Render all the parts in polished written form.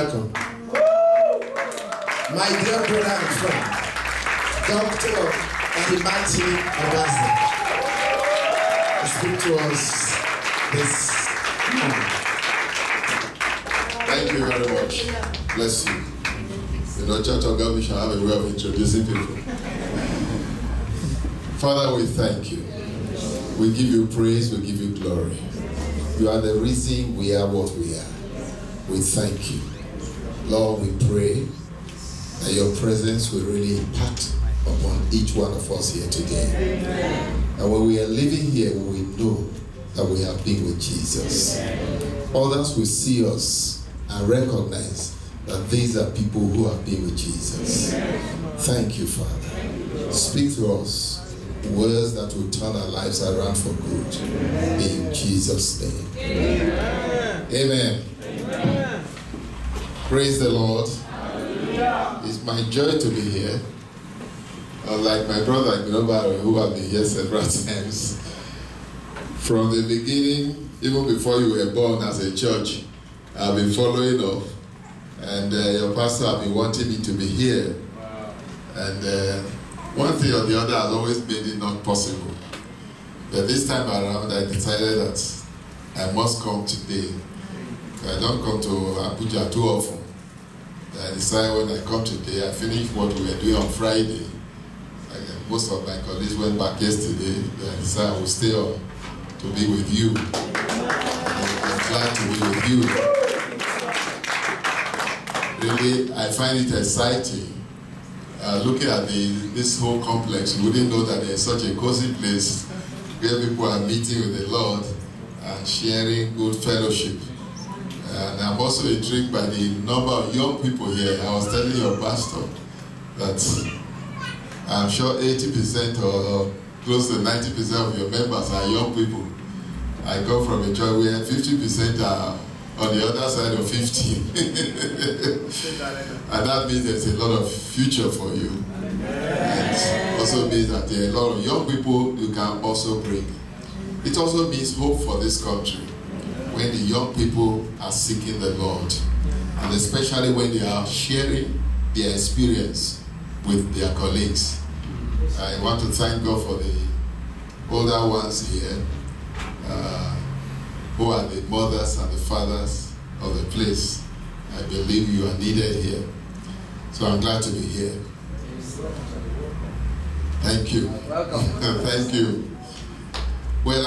welcome. My dear brother and friend, Dr. Edimati Obaze, to speak to us this morning. Thank you very much. Bless you. The Church of God, we shall have a way of introducing people. Father, we thank you. We give you praise, we give you glory. You are the reason we are what we are. We thank you. Lord, we pray that your presence will really impact upon each one of us here today. And when we are living here, we know that we have been with Jesus. Others will see us and recognize that these are people who have been with Jesus. Thank you, Father. Speak to us words that will turn our lives around for good. In Jesus' name. Amen. Amen. Praise the Lord. It's my joy to be here. Like my brother Global, who have been here several times. From the beginning, even before you were born as a church, I've been following up. And your pastor have been wanting me to be here. Wow. And one thing or the other has always made it not possible. But this time around, I decided that I must come today. I don't come to Abuja too often. I decided when I come today, I finish what we were doing on Friday. Most of my colleagues went back yesterday. I decided I will stay on to be with you. I'm glad to be with you. Really, I find it exciting. Looking at this whole complex, you wouldn't know that there's such a cozy place where people are meeting with the Lord and sharing good fellowship. And I'm also intrigued by the number of young people here. I was telling your pastor that I'm sure 80% or close to 90% of your members are young people. I come from a church where 50% are on the other side of 50. And that means there's a lot of future for you. And also means that there are a lot of young people you can also bring. It also means hope for this country when the young people are seeking the Lord, and especially when they are sharing their experience with their colleagues. I want to thank God for the older ones here, who are the mothers and the fathers of the place. I believe you are needed here. So I'm glad to be here. Thank you. Welcome. Thank you. Well,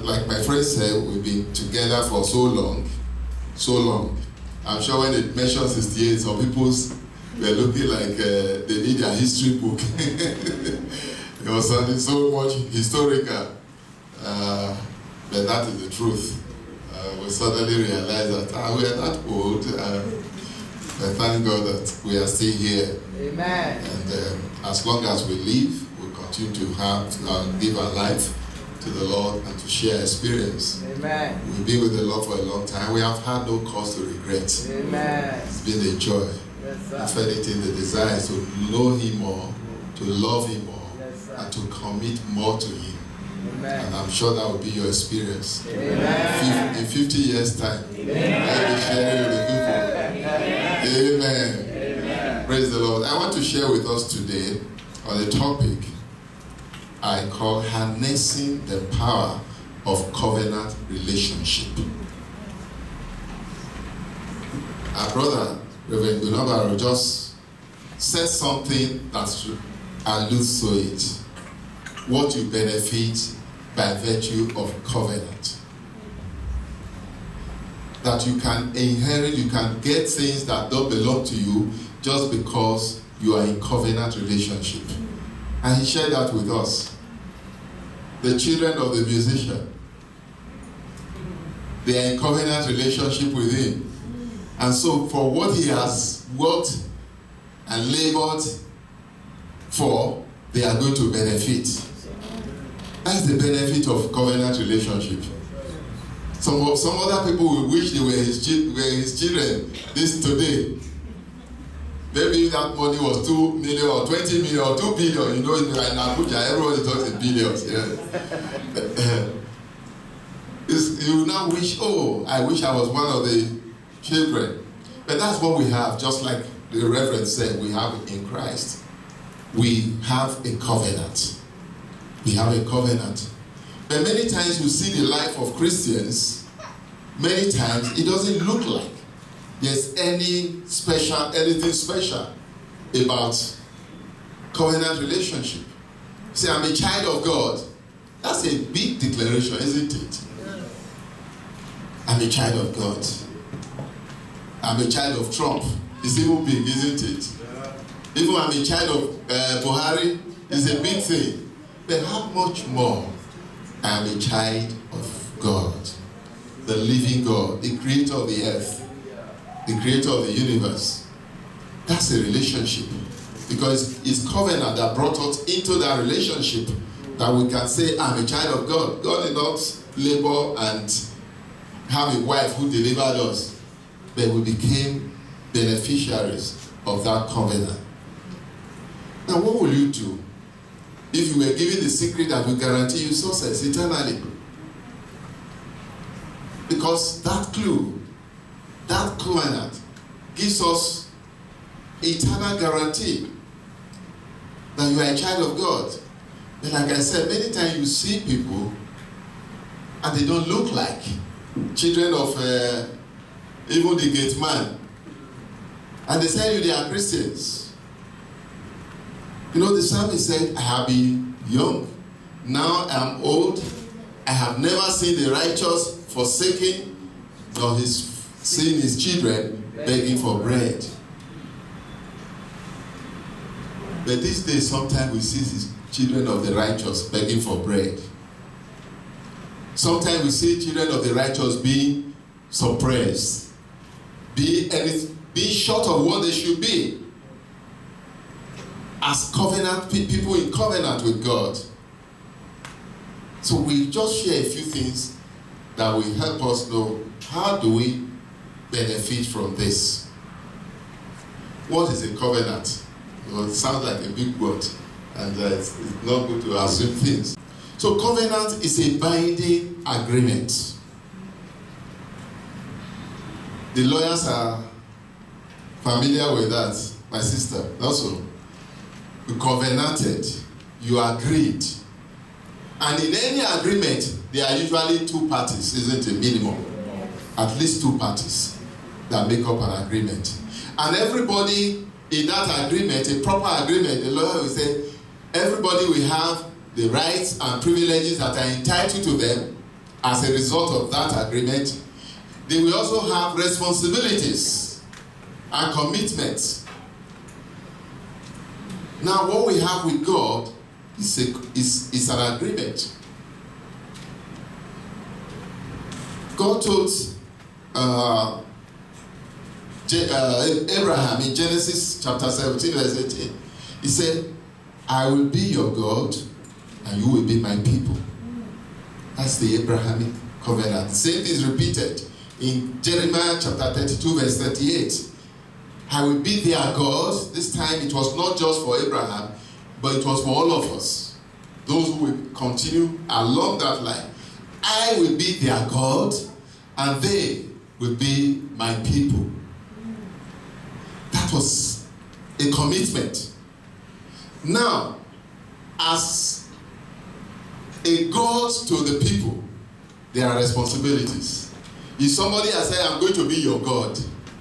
like my friend said, we've been together for so long. I'm sure when it mentioned 68, some people were looking like they need a history book. It was sounding so much historical. But that is the truth. We suddenly realized that we are not old. But thank God that we are still here. Amen. And as long as we live, we continue to give our life to the Lord and to share experience. Amen. We've been with the Lord for a long time. We have had no cause to regret. Amen. It's been a joy. Yes, sir. If anything, the desire is to know Him more, to love Him more, yes, and to commit more to Him. Amen. And I'm sure that will be your experience. Amen. In 50 years' time, I'll be sharing with the people. Amen. Amen. Praise the Lord. I want to share with us today on a topic I call harnessing the power of covenant relationship. Our brother, Reverend Gunobaro, just said something that alludes to it. What you benefit by virtue of covenant. That you can inherit, you can get things that don't belong to you just because you are in covenant relationship. And he shared that with us. The children of the musician, they are in covenant relationship with him. And so for what he has worked and labored for, they are going to benefit. That's the benefit of covenant relationship. Some other people will wish they were his children this today. Maybe that money was 2 million or 20 million or 2 billion. You know, in Abuja, everybody talks in billions. Yeah. You now wish, oh, I wish I was one of the children. But that's what we have, just like the Reverend said, we have in Christ. We have a covenant. We have a covenant. But many times you see the life of Christians, many times it doesn't look like there's anything special about covenant relationship. Say, I'm a child of God. That's a big declaration, isn't it? I'm a child of God. I'm a child of Trump. It's even big, isn't it? Even I'm a child of Buhari. It's a big thing. But how much more I am a child of God, the living God, the creator of the earth, the creator of the universe. That's a relationship. Because it's covenant that brought us into that relationship, that we can say, I'm a child of God. God did not labor and have a wife who delivered us, but we became beneficiaries of that covenant. Now, what will you do if you were given the secret that will guarantee you success eternally? Because that clue, that covenant, gives us eternal guarantee that you are a child of God. But like I said, many times you see people and they don't look like children of even the gate man. And they tell you they are Christians. You know, the psalmist said, I have been young, now I am old, I have never seen the righteous forsaken, nor seen his children begging for bread. But these days, sometimes we see these children of the righteous begging for bread. Sometimes we see children of the righteous being suppressed, being short of what they should be. As covenant people in covenant with God. So we just share a few things that will help us know how do we benefit from this. What is a covenant? Well, it sounds like a big word, and it's not good to assume things. So covenant is a binding agreement. The lawyers are familiar with that, my sister. Also, you covenanted, you agreed. And in any agreement, there are usually two parties, isn't it? Minimum. At least two parties that make up an agreement. And everybody in that agreement, a proper agreement, the lawyer will say, everybody will have the rights and privileges that are entitled to them as a result of that agreement. They will also have responsibilities and commitments. Now, what we have with God is an agreement. God told Abraham in Genesis chapter 17, verse 18, he said, I will be your God and you will be my people. That's the Abrahamic covenant. The same thing is repeated in Jeremiah chapter 32, verse 38. I will be their God. This time it was not just for Abraham, but it was for all of us. Those who will continue along that line. I will be their God, and they will be my people. That was a commitment. Now, as a God to the people, there are responsibilities. If somebody has said, I'm going to be your God,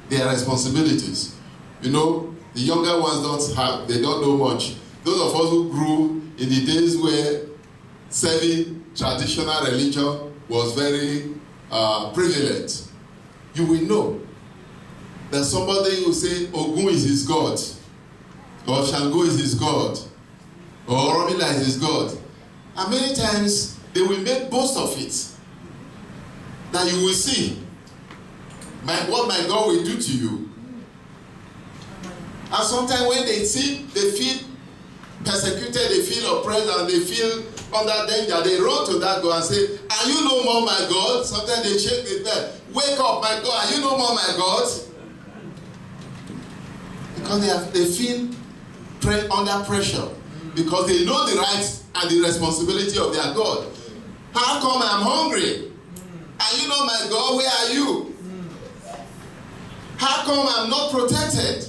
there are responsibilities. You know, the younger ones they don't know much. Those of us who grew in the days where serving traditional religion was very prevalent, you will know that somebody will say Ogun is his God, or Shango is his God, or Oromila is his God. And many times they will make boast of it. That you will see what my God will do to you. And sometimes when they feel persecuted, they feel oppressed, and they feel under danger, they run to that God and say, are you no more my God? Sometimes they shake the bed. Wake up, my God, are you no more my God? Because they feel under pressure. Because they know the rights and the responsibility of their God. How come I'm hungry? Are you not my God? Where are you? How come I'm not protected?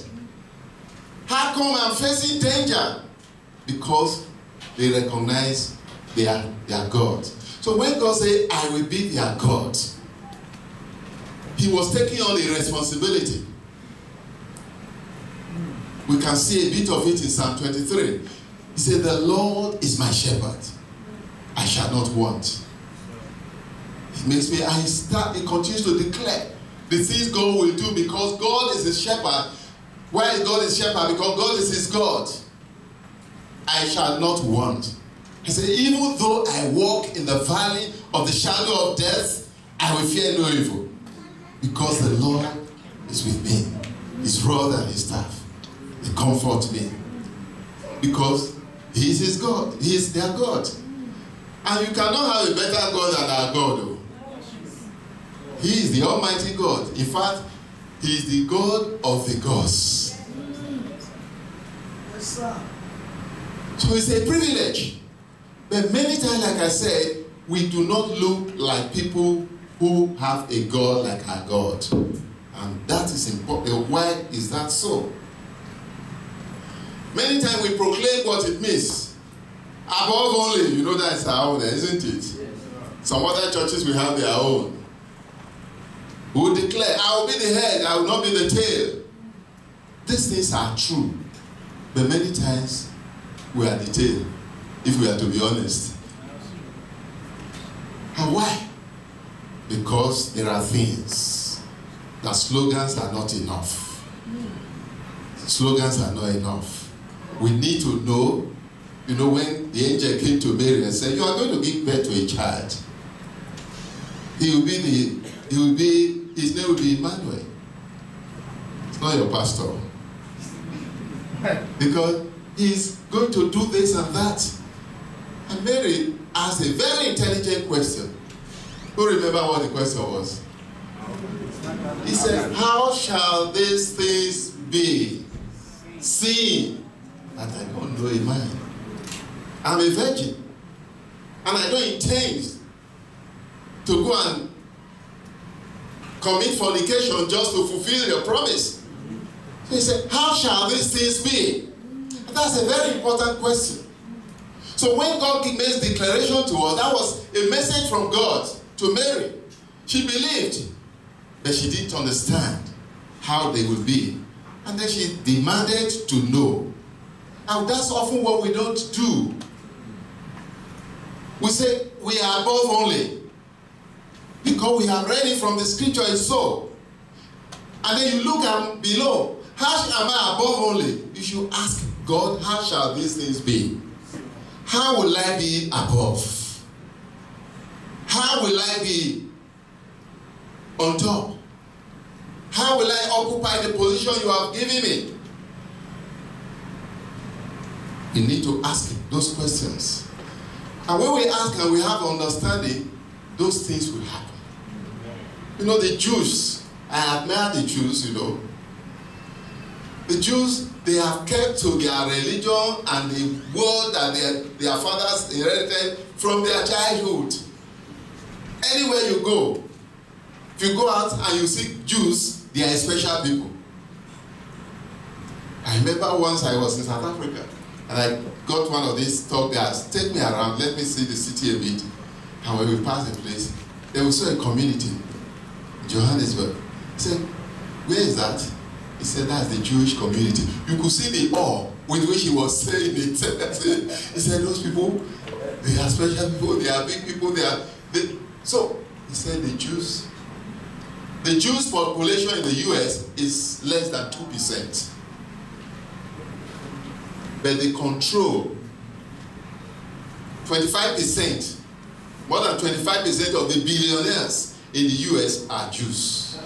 How come I'm facing danger? Because they recognize they are God. So when God said, I will be their God, he was taking on a responsibility. We can see a bit of it in Psalm 23. He said, the Lord is my shepherd. I shall not want. It makes me, he continues to declare the things God will do because God is his shepherd. Why is God his shepherd? Because God is his God. I shall not want. He said, even though I walk in the valley of the shadow of death, I will fear no evil. Because the Lord is with me. His rod and his staff, they comfort me. Because he is his God. He is their God. And you cannot have a better God than our God. Though. He is the Almighty God. In fact, he is the God of the gods. Yes, sir. So it's a privilege. But many times, like I said, we do not look like people who have a God like our God. And that is important. Why is that so? Many times we proclaim what it means. Above only, you know that's our own, isn't it? Yes. Some other churches will have their own. Who will declare, I will be the head, I will not be the tail. These things are true. But many times, we are the tail, if we are to be honest. And why? Because there are things that slogans are not enough. Slogans are not enough. We need to know, when the angel came to Mary and said, you are going to give birth to a child. His name will be Emmanuel. It's not your pastor. Because he's going to do this and that. And Mary asked a very intelligent question. Who remember what the question was? He said, how shall these things be? Seeing that I don't know a man. I'm a virgin. And I don't intend to go and commit fornication just to fulfill your promise. So he said, how shall these things be? And that's a very important question. So when God makes declaration to us, that was a message from God to Mary. She believed, but she didn't understand how they would be. And then she demanded to know. And that's often what we don't do. We say we are above only. Because we have read it from the scripture is so. And then you look below. How am I above only? You should ask God, how shall these things be? How will I be above? How will I be on top? How will I occupy the position you have given me? You need to ask those questions. And when we ask and we have understanding, those things will happen. The Jews, I admire the Jews, The Jews, they have kept to their religion and the word that their fathers inherited from their childhood. Anywhere you go, if you go out and you see Jews, they are special people. I remember once I was in South Africa and I got one of these tour guys, take me around, let me see the city a bit. And when we passed the place, there was a community, Johannesburg. He said, where is that? He said, that's the Jewish community. You could see the awe with which he was saying it. He said, those people, they are special people, they are big people, So, he said the Jews population in the US is less than 2%. But they control 25%. More than 25% of the billionaires in the US are Jews.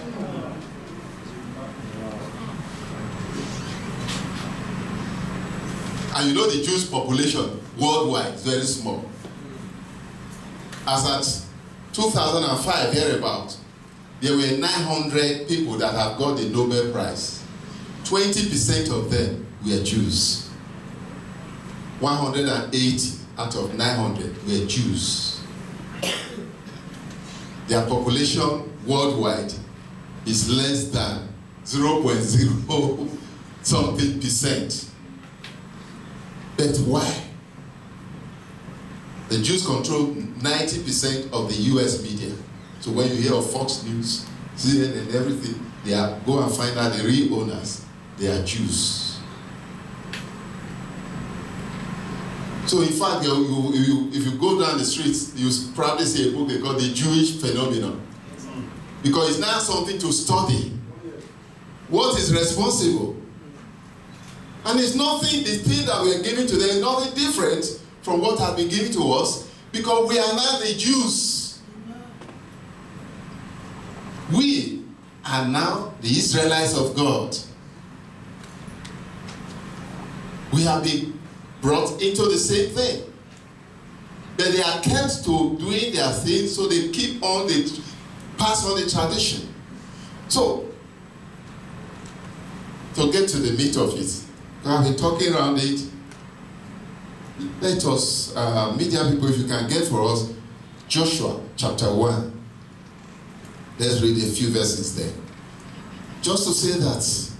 And the Jewish population worldwide is very small. As at 2005, hereabout, there were 900 people that have got the Nobel Prize. 20% of them were Jews. 180 out of 900 were Jews. Their population worldwide is less than 0.0 something percent. But why? The Jews control 90% of the US media. So when you hear of Fox News, CNN and everything, go and find out the real owners. They are Jews. So in fact, if you go down the streets, you probably see a book they call The Jewish Phenomenon. Because it's now something to study. What is responsible? And it's nothing, the thing that we are giving to them is nothing different from what has been given to us, because we are now the Jews. We are now the Israelites of God. We have been brought into the same thing. But they are kept to doing their thing, so they keep on, they pass on the tradition. So, to get to the meat of it, I've been talking around it. Let us, media people, if you can get for us, Joshua chapter 1. Let's read a few verses there. Just to say that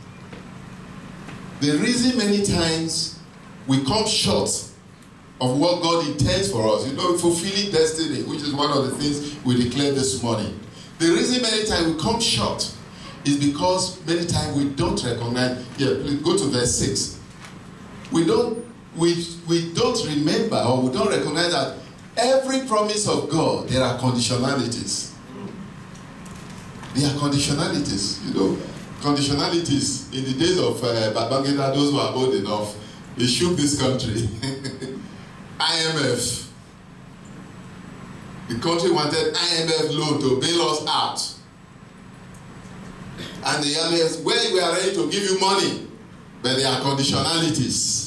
the reason many times we come short of what God intends for us, fulfilling destiny, which is one of the things we declared this morning. The reason many times we come short is because many times we don't recognize. Please go to verse 6. We don't remember, or we don't recognize that every promise of God, there are conditionalities. There are conditionalities. Conditionalities in the days of Babangida, those who are old enough, they shook this country. IMF. The country wanted IMF loan to bail us out. And the IMF, well, we are ready to give you money, but there are conditionalities.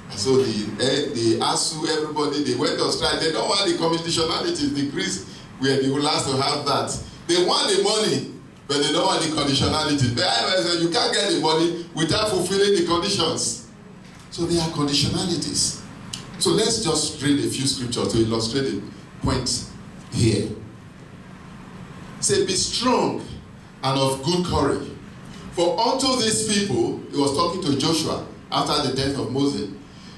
And so the ASU, everybody, they went on strike. They don't want the conditionalities. The Greeks were the last to have that. They want the money, but they don't want the conditionalities. The IMF said you can't get the money without fulfilling the conditions. So there are conditionalities. So let's just read a few scriptures to illustrate the point here. It says, be strong and of good courage. For unto these people, he was talking to Joshua after the death of Moses,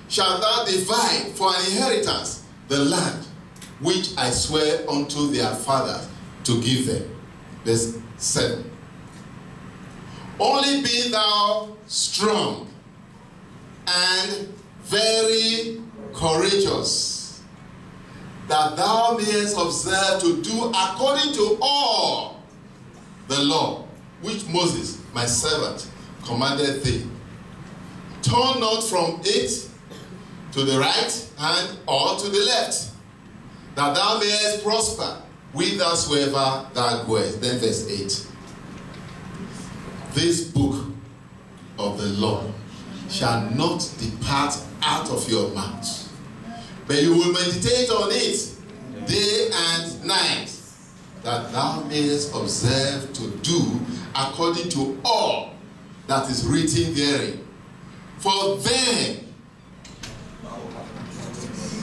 shall thou divide for an inheritance the land which I swear unto their fathers to give them. Verse 7. Only be thou strong and very courageous, that thou mayest observe to do according to all the law which Moses, my servant, commanded thee. Turn not from it to the right hand or to the left, that thou mayest prosper whithersoever thou goest. Then verse 8. This book of the law shall not depart out of your mouth, but you will meditate on it day and night, that thou mayest observe to do according to all that is written therein. For then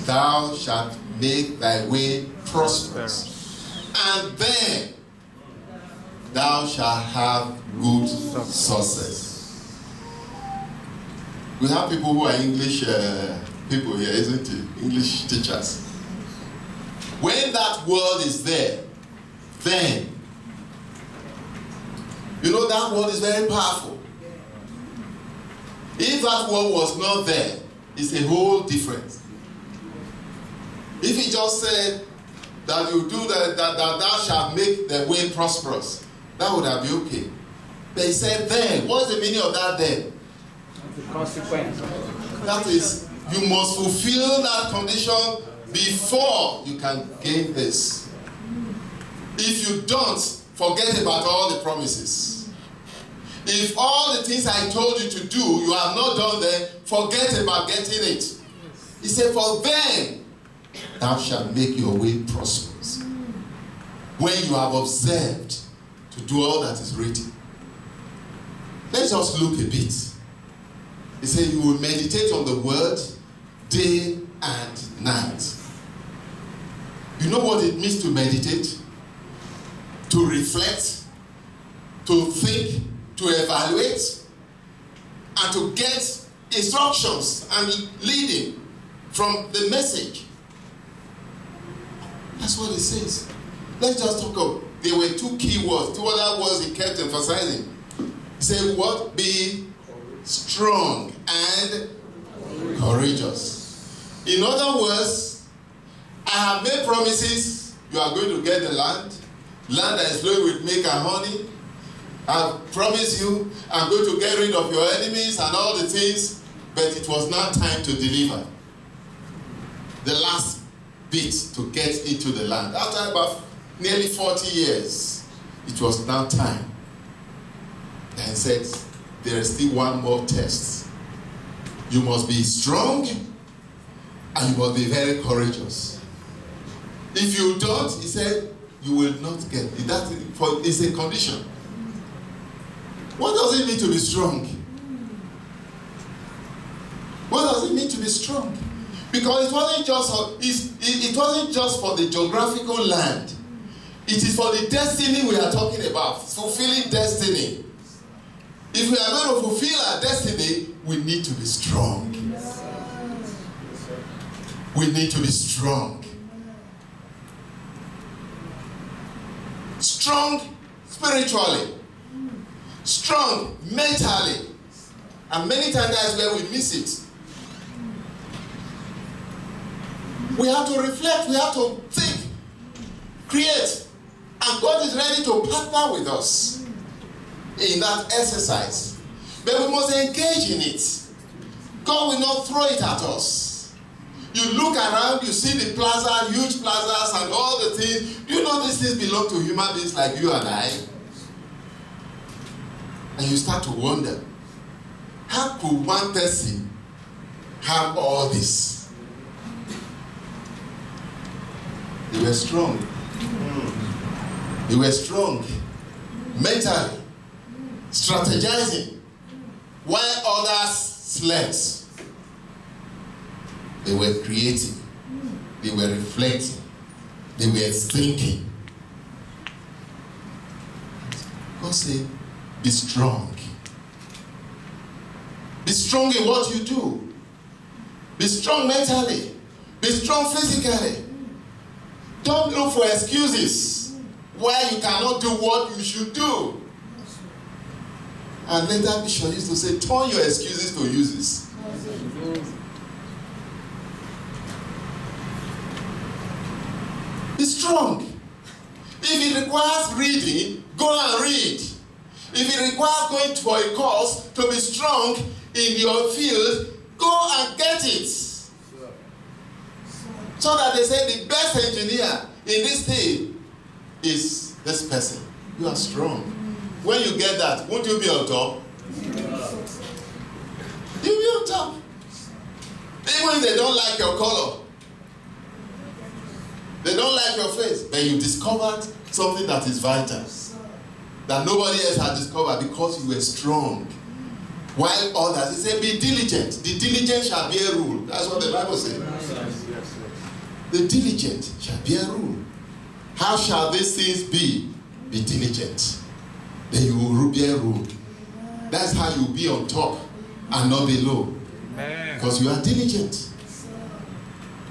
thou shalt make thy way prosperous, and then thou shalt have good success. We have people who are English people here, isn't it? English teachers. When that word is there, then, that word is very powerful. If that word was not there, it's a whole difference. If he just said that you do that thou shalt make the way prosperous, that would have been okay. But he said then. What's the meaning of that then? The consequence. That is, you must fulfill that condition before you can gain this. If you don't, forget about all the promises. If all the things I told you to do, you have not done them, forget about getting it. He said, for then thou shalt make your way prosperous, when you have observed to do all that is written. Let's just look a bit. He said you will meditate on the word day and night. You know what it means to meditate? To reflect. to think, to evaluate, and to get instructions and leading from the message. That's what it says. Let's just talk of, there were two key words, two other words he kept emphasizing. He said what? Be strong and courageous. In other words, I have made promises, you are going to get the land that is flowing with milk and honey. I've promised you, I'm going to get rid of your enemies and all the things, but it was now time to deliver. The last bit to get into the land. After about nearly 40 years, it was now time. And he said, there is still one more test. You must be strong and you must be very courageous. If you don't, he said, you will not get it. That is a condition. What does it mean to be strong? What does it mean to be strong? Because it wasn't just for the geographical land. It is for the destiny we are talking about. Fulfilling destiny. If we are going to fulfill our destiny, we need to be strong. We need to be strong. Strong spiritually. Strong mentally. And many times that's where we miss it. We have to reflect, we have to think, create, and God is ready to partner with us in that exercise. But we must engage in it. God will not throw it at us. You look around, you see the plaza, huge plazas and all the things. You know these things belong to human beings like you and I. And you start to wonder, how could one person have all this? They were strong. They were strong mentally, strategizing, while others slept. They were creating, they were reflecting, they were thinking. God said, be strong. Be strong in what you do. Be strong mentally. Be strong physically. Don't look for excuses why you cannot do what you should do. And later Bishop used to say, turn your excuses to uses. Be strong. If it requires reading, go and read. If it requires going for a course to be strong in your field, go and get it. So that they say the best engineer in this thing is this person. You are strong. When you get that, won't you be on top? You'll be on top. Even if they don't like your color, they don't like your face, but you discovered something that is vital, that nobody else has discovered because you were strong. While others, they say, be diligent. The diligent shall be a rule. That's what the Bible says. The diligent shall be a rule. How shall these things be? Be diligent. Then you will be a rule. That's how you will be on top and not below. Because you are diligent.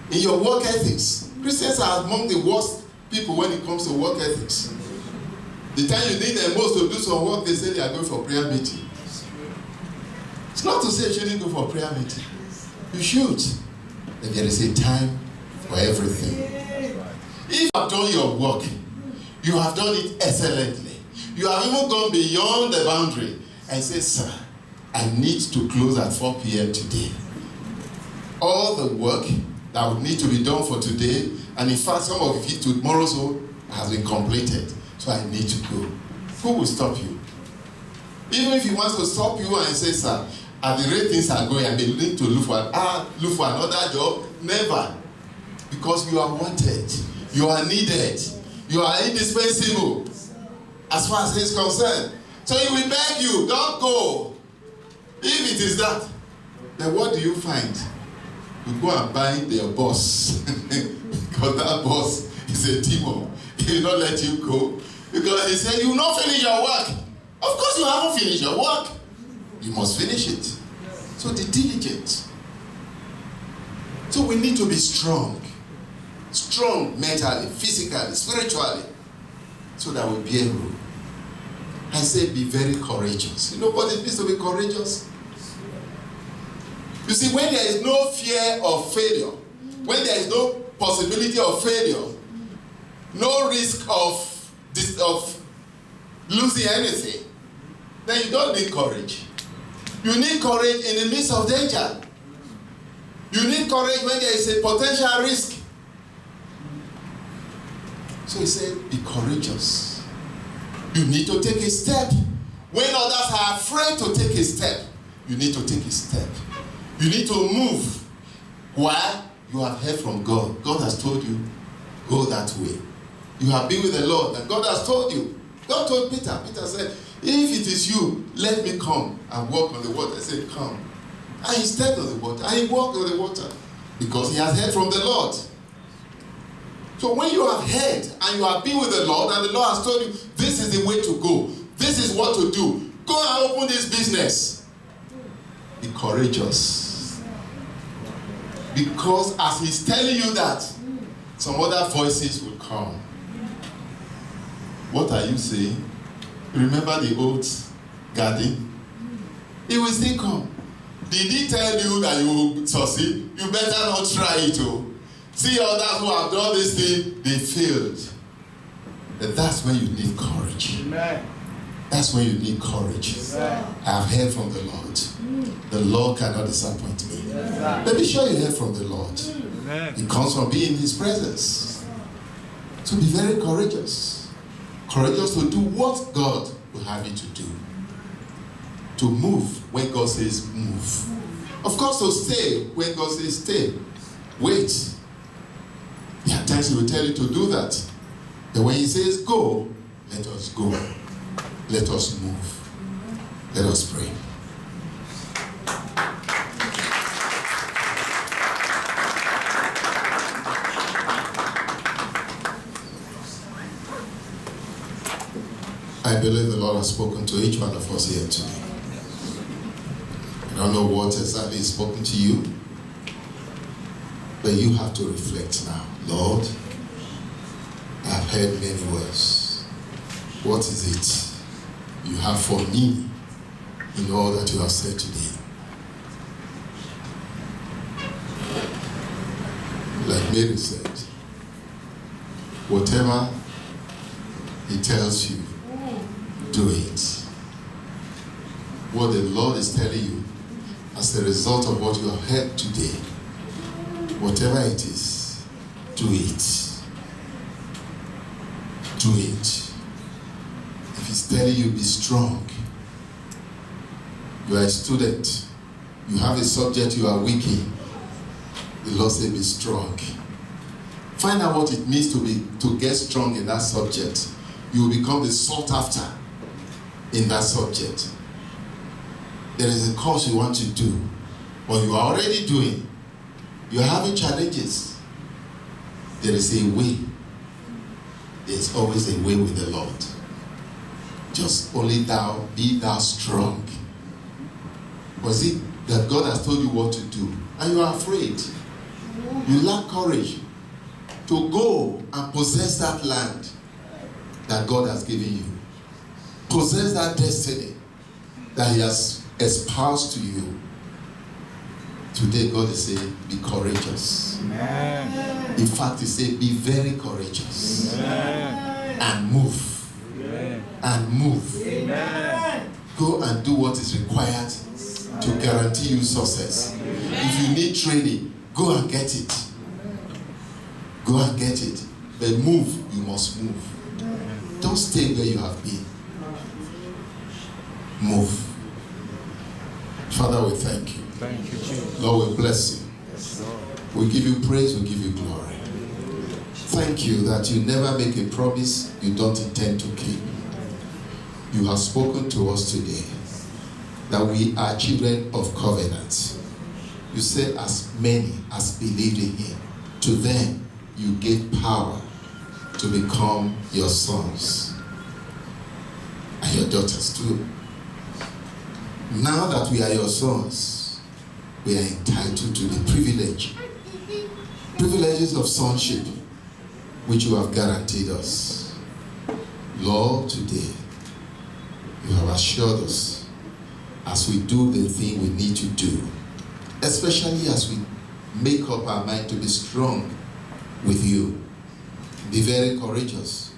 In your work ethics, Christians are among the worst people when it comes to work ethics. The time you need them most to do some work, they say they are going for prayer meeting. It's not to say you shouldn't go for prayer meeting. You should. But there is a time for everything. If you have done your work, you have done it excellently. You have even gone beyond the boundary and say, sir, I need to close at 4 p.m. today. All the work that would need to be done for today, and in fact some of it tomorrow so has been completed. So I need to go. Who will stop you? Even if he wants to stop you and say, sir, at the rate things are going, I may need to look for another job. Never. Because you are wanted. You are needed. You are indispensable. As far as he's concerned. So he will beg you, don't go. If it is that, then what do you find? You go and bind your boss. Because that boss is a demon. He will not let you go. Because he said, you will not finish your work. Of course, you haven't finished your work. You must finish it. So be diligent. So we need to be strong. Strong mentally, physically, spiritually. So that we'll be able. I say be very courageous. You know what it means to be courageous? You see, when there is no fear of failure, when there is no possibility of failure, no risk of losing anything, then you don't need courage. You need courage in the midst of danger. You need courage when there is a potential risk. So he said, be courageous. You need to take a step. When others are afraid to take a step, you need to take a step. You need to move. Why? You have heard from God. God has told you, go that way. You have been with the Lord, and God has told you. God told Peter. Peter said, if it is you, let me come and walk on the water. I said, come. And he stepped on the water, and he walked on the water, because he has heard from the Lord. So when you have heard, and you have been with the Lord, and the Lord has told you, this is the way to go, this is what to do, go and open this business. Be courageous. Because as he's telling you that, some other voices will come. What are you saying? Remember the old garden? It will still come. Did he tell you that you will succeed? You better not try it. Oh. See others who have done this thing, they failed. And that's when you need courage. Amen. That's when you need courage. Amen. I have heard from the Lord. The Lord cannot disappoint me. But be sure you hear from the Lord. Amen. It comes from being in his presence. So be very courageous. Courageous to do what God will have you to do. To move when God says move. Of course, to stay when God says stay. Wait. There are times he will tell you to do that. But when he says go, let us go. Let us move. Let us pray. I believe the Lord has spoken to each one of us here today. I don't know what exactly is spoken to you, but you have to reflect now. Lord, I have heard many words. What is it you have for me in all that you have said today? Like Mary said, whatever he tells you, do it. What the Lord is telling you as a result of what you have heard today, whatever it is, do it. Do it. If he's telling you be strong, you are a student, you have a subject you are weak in, the Lord said be strong. Find out what it means to get strong in that subject. You will become the sought after in that subject. There is a course you want to do, or you are already doing. You are having challenges. There is a way. There's always a way with the Lord. Just only be thou strong. Was it that God has told you what to do, and you are afraid? You lack courage to go and possess that land that God has given you. Possess that destiny that he has espoused to you. Today God is saying, be courageous. Amen. In fact, he said, be very courageous. Amen. And move. Amen. And move. Amen. Go and do what is required to guarantee you success. If you need training, go and get it. Go and get it. But move, you must move. Don't stay where you have been. Move. Father, we thank you. Thank you, Jesus. Lord, we bless you. Yes, Lord. We give you praise, we give you glory. Thank you that you never make a promise you don't intend to keep. You have spoken to us today that we are children of covenant. You said as many as believed in him, to them you gave power to become your sons. I and your daughters too. Now that we are your sons, we are entitled to the privileges of sonship, which you have guaranteed us. Lord, today, you have assured us as we do the thing we need to do, especially as we make up our mind to be strong with you, be very courageous,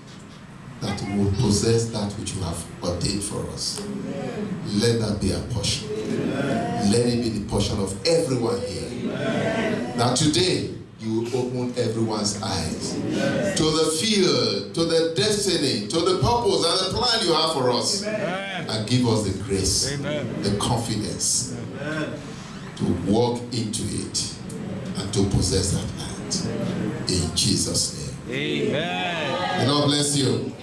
that we will possess that which you have ordained for us. Let that be our portion. Let it be the portion of everyone here. Now today, you will open everyone's eyes to the field, to the destiny, to the purpose and the plan you have for us. And give us the grace, the confidence to walk into it and to possess that land. In Jesus' name. Amen. The Lord bless you.